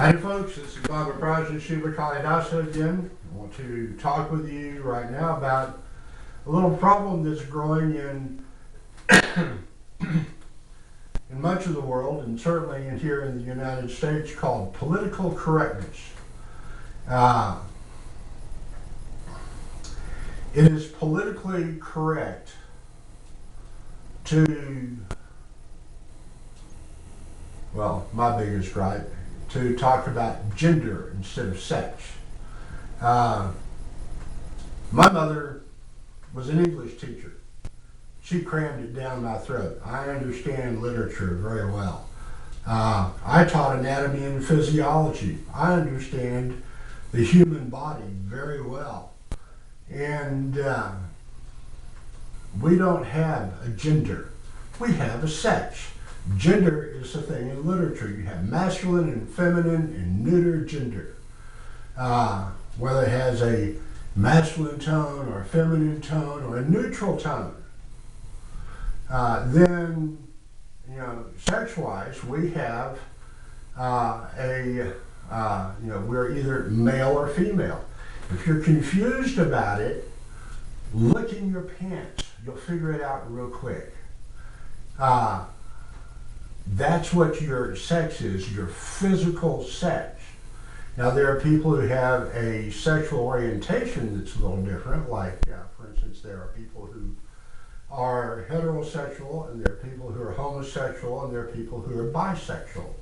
Hi folks, this is Bob President Schubert Kalidasa again. I want to talk with you right now about a little problem that's growing in in much of the world, and certainly in here in the United States, called political correctness. It is politically correct to, well, my biggest gripe, to talk about gender instead of sex. My mother was an English teacher. She crammed it down my throat. I understand literature very well. I taught anatomy and physiology. I understand the human body very well. And we don't have a gender. We have a sex. Gender is a thing in literature. You have masculine and feminine and neuter gender. Whether it has a masculine tone or a feminine tone or a neutral tone. Then, sex-wise, we have we're either male or female. If you're confused about it, look in your pants. You'll figure it out real quick. That's what your sex is, your physical sex. Now, there are people who have a sexual orientation that's a little different. Like, for instance, there are people who are heterosexual, and there are people who are homosexual, and there are people who are bisexual.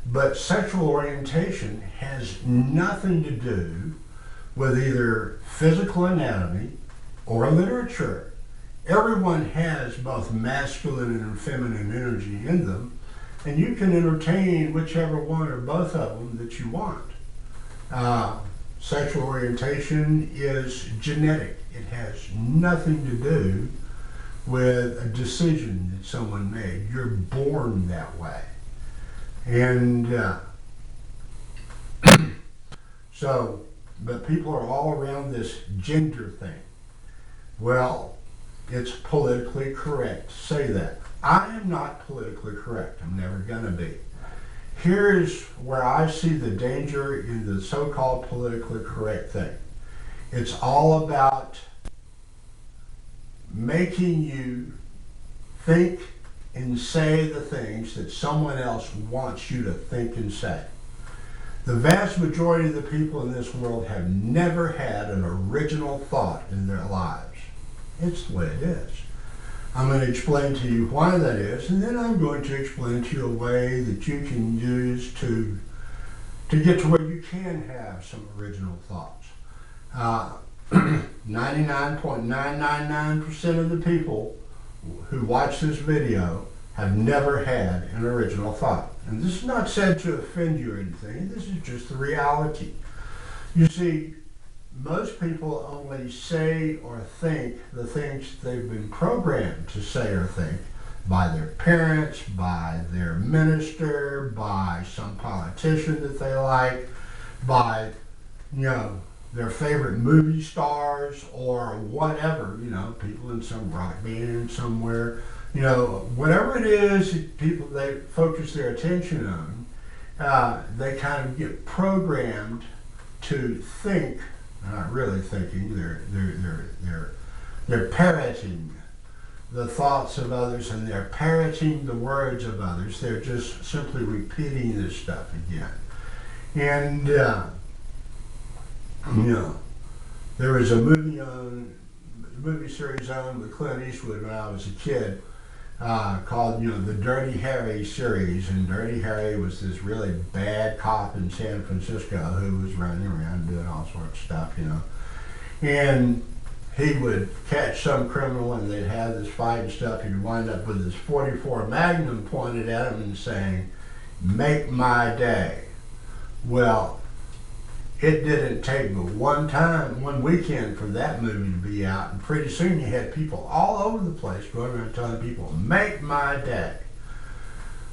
But sexual orientation has nothing to do with either physical anatomy or literature. Everyone has both masculine and feminine energy in them, and you can entertain whichever one or both of them that you want. Sexual orientation is genetic. It has nothing to do with a decision that someone made. You're born that way. And but people are all around this gender thing. Well, it's politically correct to say that. I am not politically correct. I'm never going to be. Here's where I see the danger in the so-called politically correct thing. It's all about making you think and say the things that someone else wants you to think and say. The vast majority of the people in this world have never had an original thought in their lives. It's the way it is. I'm going to explain to you why that is, and then I'm going to explain to you a way that you can use to get to where you can have some original thoughts. 99.999% of the people who watch this video have never had an original thought. And this is not said to offend you or anything. This is just the reality. You see, most people only say or think the things they've been programmed to say or think by their parents, by their minister, by some politician that they like, by, their favorite movie stars or whatever, people in some rock band somewhere, whatever it is people they focus their attention on, they kind of get programmed to think. They're not really thinking. They're parroting the thoughts of others, and they're parroting the words of others. They're just simply repeating this stuff again. And there was a movie series on with Clint Eastwood when I was a kid, called the Dirty Harry series, and Dirty Harry was this really bad cop in San Francisco who was running around doing all sorts of stuff, and he would catch some criminal and they'd have this fight and stuff. He'd wind up with his .44 Magnum pointed at him and saying, "Make my day." Well, it didn't take but one weekend for that movie to be out, and pretty soon you had people all over the place going around telling people, "Make my day."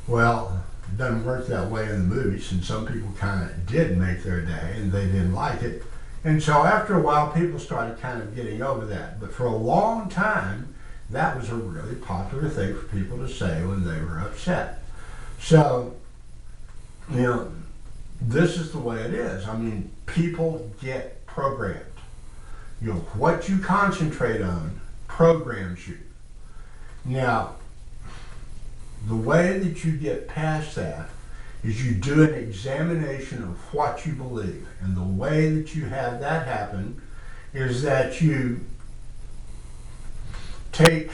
Well, it doesn't work that way in the movies, and some people kind of did make their day, and they didn't like it. And so after a while, people started kind of getting over that. But for a long time, that was a really popular thing for people to say when they were upset. So, this is the way it is. I mean, people get programmed. You know, what you concentrate on programs you. Now, the way that you get past that is you do an examination of what you believe. And the way that you have that happen is that you take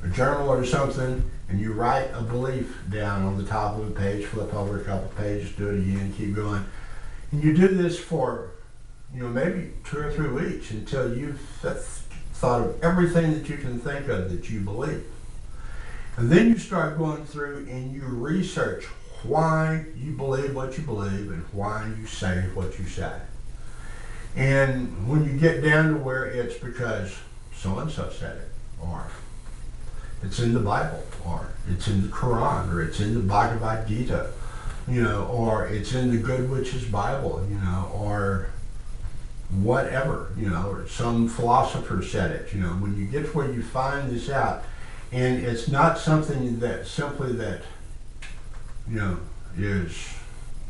a journal or something and you write a belief down on the top of a page, flip over a couple pages, do it again, keep going. And you do this for, maybe 2 or 3 weeks until you've thought of everything that you can think of that you believe. And then you start going through and you research why you believe what you believe and why you say what you say. And when you get down to where it's because so-and-so said it, or it's in the Bible, or it's in the Quran, or it's in the Bhagavad Gita, or it's in the Good Witch's Bible, or whatever, or some philosopher said it, when you get to where you find this out, and it's not something that simply that, is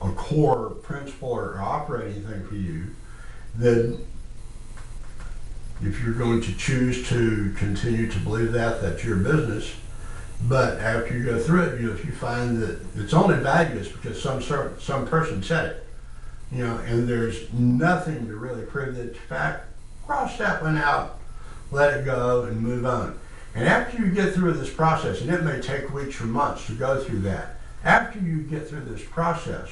a core principle or operating thing for you, then if you're going to choose to continue to believe that, that's your business. But after you go through it, if you find that it's only valueless because some person said it, and there's nothing to really prove that it's fact, cross that one out, let it go, and move on. And after you get through this process, and it may take weeks or months to go through that, after you get through this process,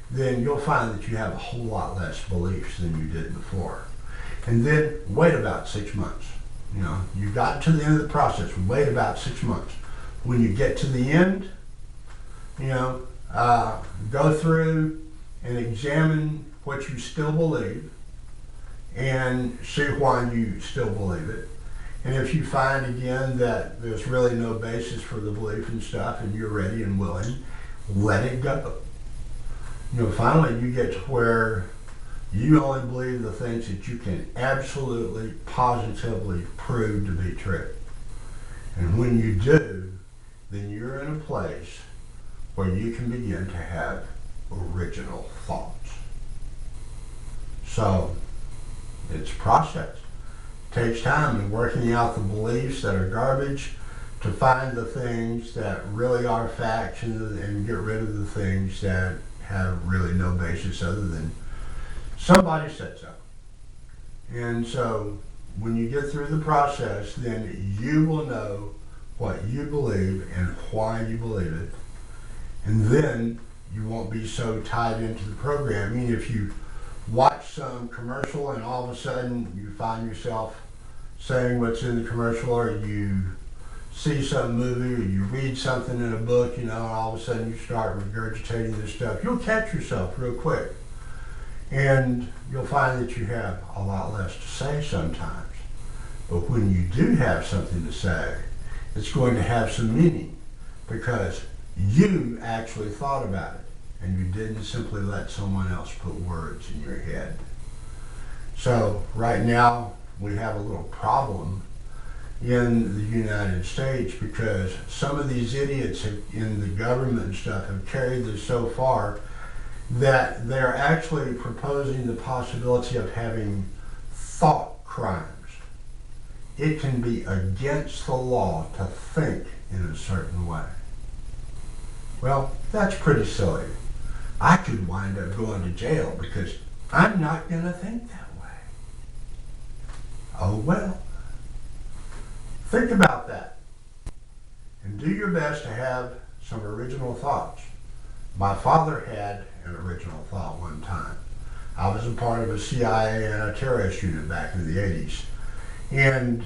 then you'll find that you have a whole lot less beliefs than you did before. And then wait about 6 months. You've gotten to the end of the process, wait about 6 months. When you get to the end, go through and examine what you still believe and see why you still believe it. And if you find again that there's really no basis for the belief and stuff and you're ready and willing, let it go. Finally you get to where you only believe the things that you can absolutely, positively prove to be true. And when you do, then you're in a place where you can begin to have original thoughts. So, it's a process. It takes time in working out the beliefs that are garbage to find the things that really are facts and get rid of the things that have really no basis other than somebody said so. And so when you get through the process, then you will know what you believe and why you believe it. And then you won't be so tied into the programming. If you watch some commercial and all of a sudden you find yourself saying what's in the commercial, or you see some movie, or you read something in a book, and all of a sudden you start regurgitating this stuff, you'll catch yourself real quick. And you'll find that you have a lot less to say sometimes. But when you do have something to say, it's going to have some meaning because you actually thought about it and you didn't simply let someone else put words in your head. So right now we have a little problem in the United States because some of these idiots in the government and stuff have carried this so far that they're actually proposing the possibility of having thought crimes. It can be against the law to think in a certain way. Well, that's pretty silly. I could wind up going to jail because I'm not going to think that way. Oh well. Think about that. And do your best to have some original thoughts. My father had an original thought one time. I was a part of a CIA and a terrorist unit back in the 80s. And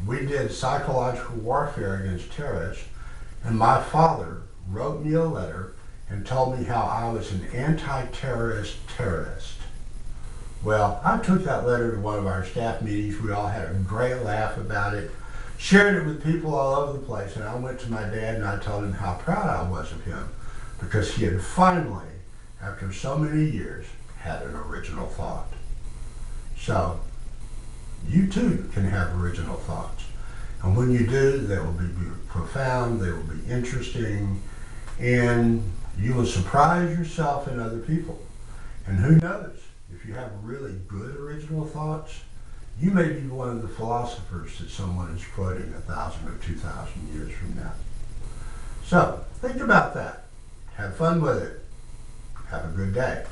we did psychological warfare against terrorists. And my father wrote me a letter and told me how I was an anti-terrorist terrorist. Well, I took that letter to one of our staff meetings. We all had a great laugh about it, shared it with people all over the place. And I went to my dad and I told him how proud I was of him because he had finally, after so many years, had an original thought. So, you too can have original thoughts. And when you do, they will be profound, they will be interesting, and you will surprise yourself and other people. And who knows, if you have really good original thoughts, you may be one of the philosophers that someone is quoting 1,000 or 2,000 years from now. So think about that. Have fun with it. Have a good day.